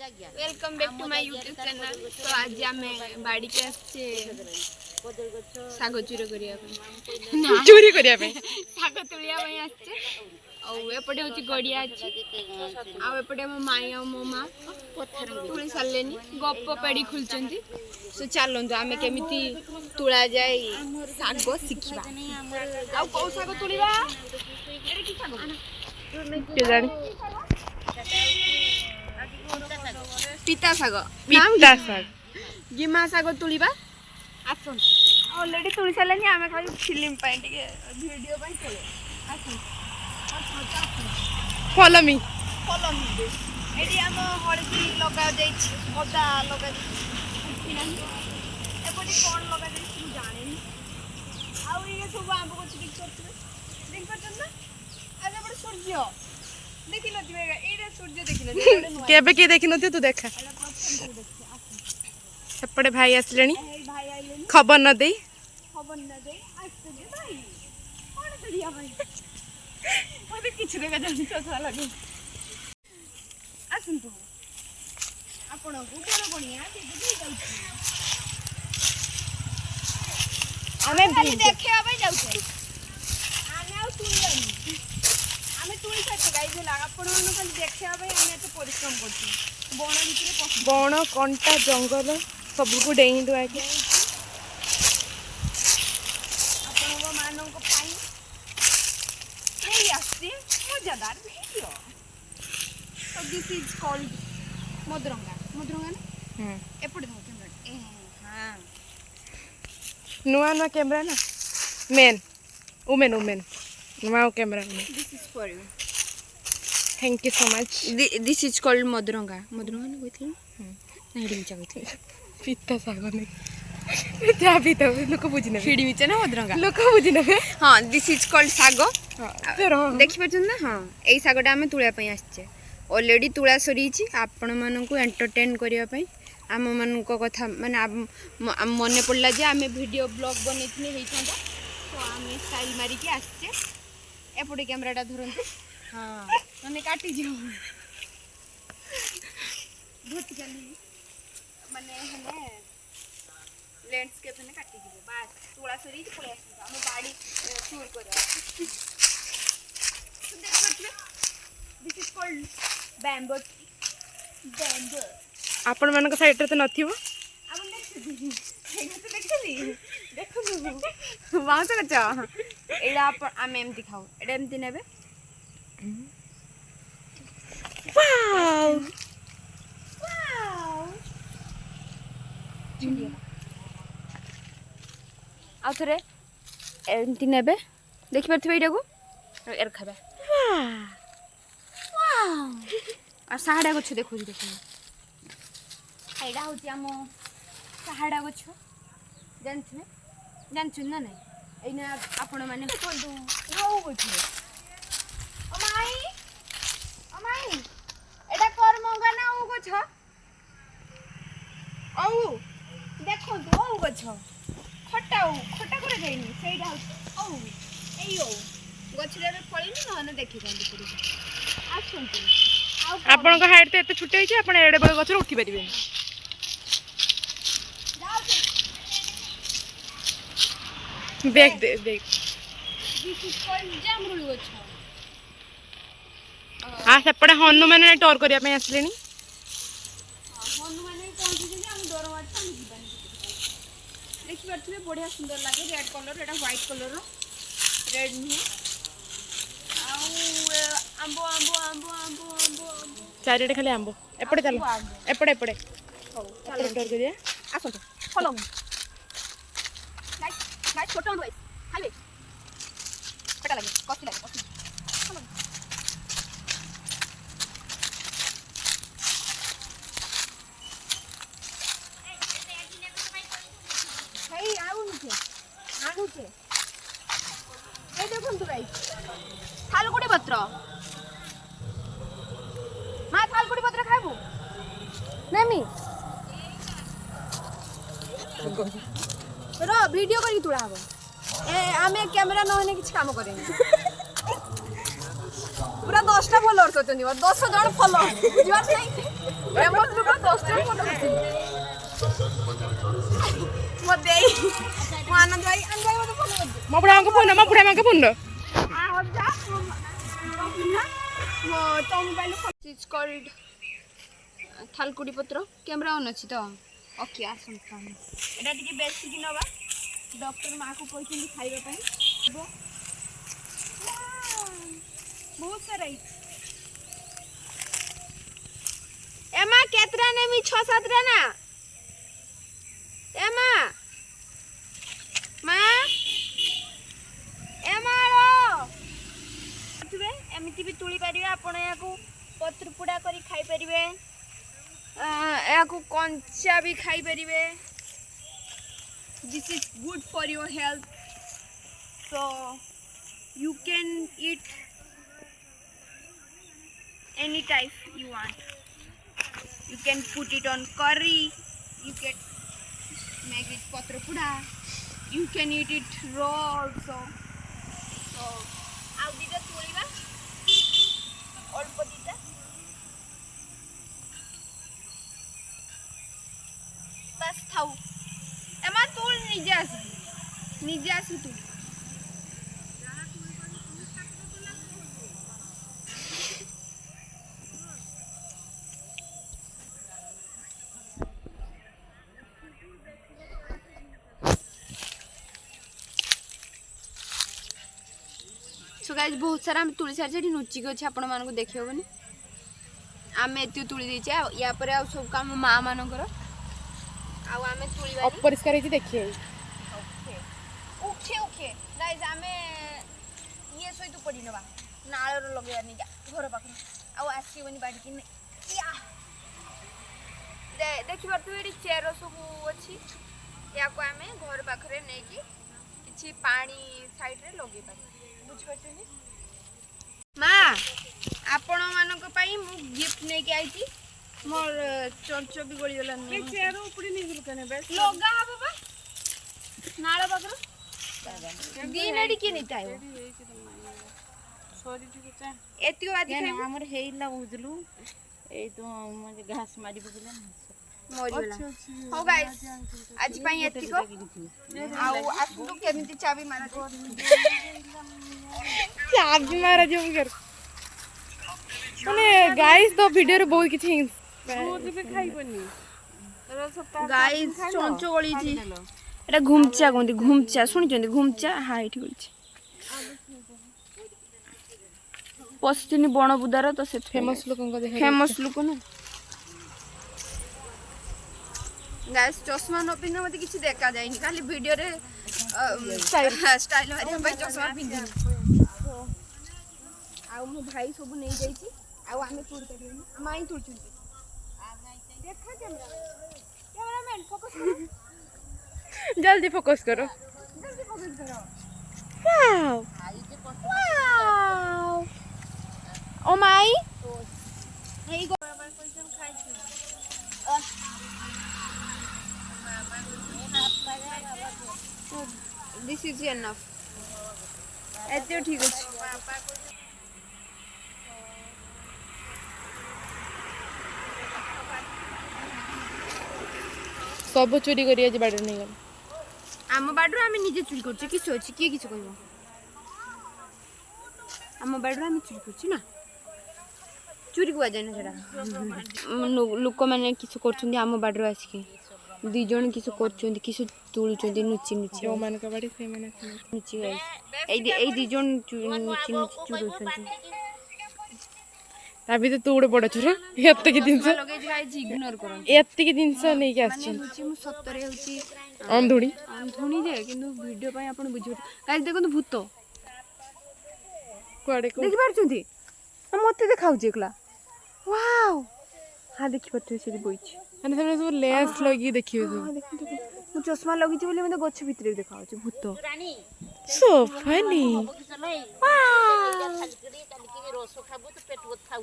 Welcome back to my YouTube channel. तो आज आम बाड़ी के आसचे साग चूर चोरी करिया पे साग तुलिया आसचे एपटे हूँ गड़िया अच्छी आउपटे मो माई आ मो माँ तुली सारे गप पेड़ी खुलचंती। सो चलतु आम केमी तुला जाए साग शिखा आउ कौ साग तुलिबा पिता साग गिमा साग तुलिबा आसन ऑलरेडी तुली सारे आम खाली फिल्म वीडियो फॉलो मी ये आम हलदी लगा अदा लगा एपटे कौन लगा जाने आउ ये सब आम गच देख ना आज एपटे सूर्य देखी नथिबे एटा सूर्य देखी नथिबे केबे के देखि नथि तू देखा एपटे भाई आसलेनी भाई आइलेनी खबर न दे आस्ते भाई कौन बढ़िया भाई मते किछ देखा जानि चसा लागे आसंतु आपण को कोन बढ़िया देबे जाउछि आमे खाली देखे आबै जाउछि आमे आ सुनियानी आमे तुई सके गाइस ला आपण खाली देखे आबै आमे तो परिश्रम करछि बण भितरे पस बण कंटा जंगल सब को डेई दुआ के आपनको मानव को पाई नहीं आस्ते मजादार video. So this is called मदरंगा ना एपटे दो कैमरा ए हां नुआ कैमरा ना मेन वुमेन नुआ camera this is for you thank you so much this is called मदरंगा ना कहथिल ना हेडी मिचा कहथिल पिता साग नहीं जा पिता लोक बुझी ने हेडी मिचा ना मदरंगा लोक बुझी ने हां this is called साग फिर देखि परछन ना हां एई सागटा हमें तुळा पई आछे ऑलरेडी तुला सरीची आपण मानकु एंटरटेन करिया पई आम मानक कथा माने मन पड़ला जे आमे वीडियो ब्लॉग बनैथिने हेइ थांदा तो आमे स्टाइल मारी के आछे एपटे कैमराटा धरंतु हां माने काटी जियो भूतगली माने हने लैंडस्केप ने काटी जियो बस तुला सरी पळे आछे हम गाड़ी टूर करया देख पछले दिस इज कॉल्ड बैम्बो आपण मानक साइड रे तो नथिबो आपण देखली देखु वाउ तो कचा एडा आपण आम एमती खाऊ एडा एमती नेबे वाओ आ थरे एमती नेबे देखि परथबे एडा को एर खाबे और साहाड़ा गछ देखो एडा होती आम साहाड़ा गछ जानछु ना नहीं एना आपण माने कोंदु खाऊ गछ ओ माई एडा कर मंगा ना ओ गछ औ देखो तो ओ गछ खटा करे देनी सेडा औ एयो गछ रे फळिनी न देखि कांदी पड़ी आसंतु आपण को हाइट तो एते छुटे छै आपण एडे बड़ गछ उठी परिबे देख दिस इज कॉल्ड जामरुल गछ आ सेपड़े हनुमान ने टोर करिया पे आसलेनी हनुमान कोन जे हम डर वाट हम जीवन देखि परथले बढ़िया सुंदर लागे रेड कलर एटा व्हाइट कलर रो रेड नहीं आंबो चारिटे खाली आंबो एपड़े चलो एपड़े हो चलो टोर करिया आसो फॉलो मी गाइस छोटो गाइस हाईवे पटा लगे कॉफी फॉलो मी हेई आउ छे ए देखन तू गाइस थालकुड़ी पत्र मां थालकुड़ी पत्र खाइबू नेमी रो वीडियो करी तुला हबो ए आमे कैमरा न होने किछ काम करेनी पूरा 10टा फॉलोअर्स होतनी 10 जण फॉलोअर्स बुझिबार नहीं ଫେମସ୍ ଲୋକ 10 ଟା ଫଟୋ ଉଠେଇଛି ମୋ ଦେଇ ମୋ ଆନନ୍ଦ ଭାଇ ମତେ ଫୋନ କରିଛି ମୋ ବୁଢ଼ାଙ୍କ ଫୋନ ମୋ ତୋ ମୋବାଇଲ ଇଟ୍ସ କଲ୍ଡ ଥାଲକୁଡ଼ି ପତ୍ର କ୍ୟାମେରା ଅନ୍ ଅଛି ତ ଓକେ ଆସନ୍ତୁ ଏଇଟା ଟିକେ ବେଶିକି ନେବା ଡକ୍ଟର ମାଆକୁ କହିଛନ୍ତି ଖାଇବା ପାଇଁ ବହୁତ ସାରା ଏମା କେତେଟା ନେମି 6-7ଟା ନା ଏମା ମା ଏମା ଏମିତି ବି ତୁଳି ପାରିବେ ଆପଣ ଏହାକୁ ପତ୍ର ପୋଡ଼ା କରି ଖାଇପାରିବେ ଏହାକୁ କଞ୍ଚା ବି ଖାଇପାରିବେ this is good for your health so you can eat any type you want you can put it on curry you can make it patra puda you can eat it raw also so ଆଉ ଦିଟା ତୋଳିବା ଅଳ୍ପ ଦିଟା ବାସ୍ ଥାଉ ଏମା ତୋଳ ନିଜେ ଆସି ତୁ so guys बहुत सारा आम तुली सारी नुचिक अच्छे आपण मानक देखी हेनी आम एत तुली देचे या पर आ सब काम माँ मानकर आम तुली अपरिष्कार देखिए ओके ओके गाइस आम ये सहित पड़ी नवा नाल लगे जा घर पाख आसबनी बाड़ी देखी पारे ये चेयर सब अच्छी या आम घर पाखे नहीं कि पानी साइड रे लगे पारे बुझिपारछनी माँ आपण मानक पई मु गिफ्ट नहीं के आईती मोर चंच भी गली गला के चेयर ऊपर नहीं लुकने बे लगा हबो बा नाळ बगर दी नेडी के नहीं तायो सॉरी ठीक है एतिको बादी खाइ हमर हेइला बुझलु ए तो म्हणजे घास मारी बुझला मोरिला हो गाइस आज पई एतिको आउ आसु केमिति चाबी मारा चाबी मारा जो कर माने गाइस तो वीडियो रे बहुत किछि दूध भी खाइबनी गाइस चंचो गली थी एटा घुमचा कोंदी घुमचा सुनि चंदी घुमचा हाइट गली पस्तिनी बण बुदार तो से फेमस लोकन को देख फेमस लोक ना गाइस चश्मा न पिन मते किछि देखा जायनी खाली वीडियो रे स्टाइल मारे भाई चश्मा पिन आ मो भाई सब नहीं जाई छी आ आमे तुड़ करियो माई तुड़ छुंती देखा कैमरामैन फोकस करो जल्दी फोकस करो wow wow oh my hey go this is enough एते ठीक अछि सब चोरी करिया जे बाडर नहीं गल आम बाडर आम निजे चोरी करछी किछ अछि किए किछ कहबो आम बाडर आम चोरी करछी ना चोरी को जाय ना जरा लोक माने किछ करछुंदी आम बाडर आसी दी जण किछ करछुंदी किछ तुलुचुंदी नुची नुची जो मान का बाड़ी से माने नुची गाइस ए दी जण नुची नुची चुरुचुंदी तभी तो तू गोटे बड़ चोर एत की दिन लगे गाइस इग्नोर करो एत की दिन नहीं के आछ नुची मु सत्तरे होची अंधुड़ी धुनी जे किंतु वीडियो पय आपण बुझियो गाइस देखो भूत कुआडे को देखि पारछुंती मते देखाउची एकला वाओ हां देखि पारछु से बोइची माने सब सब लेंस लगी देखियो तो हां देखि मु चश्मा लगिची बोले मते गछ भितरे देखाउची भूत सो फनी चलो ए वाओ खाली रोसो खाबो तो पेट बहुत खाऊ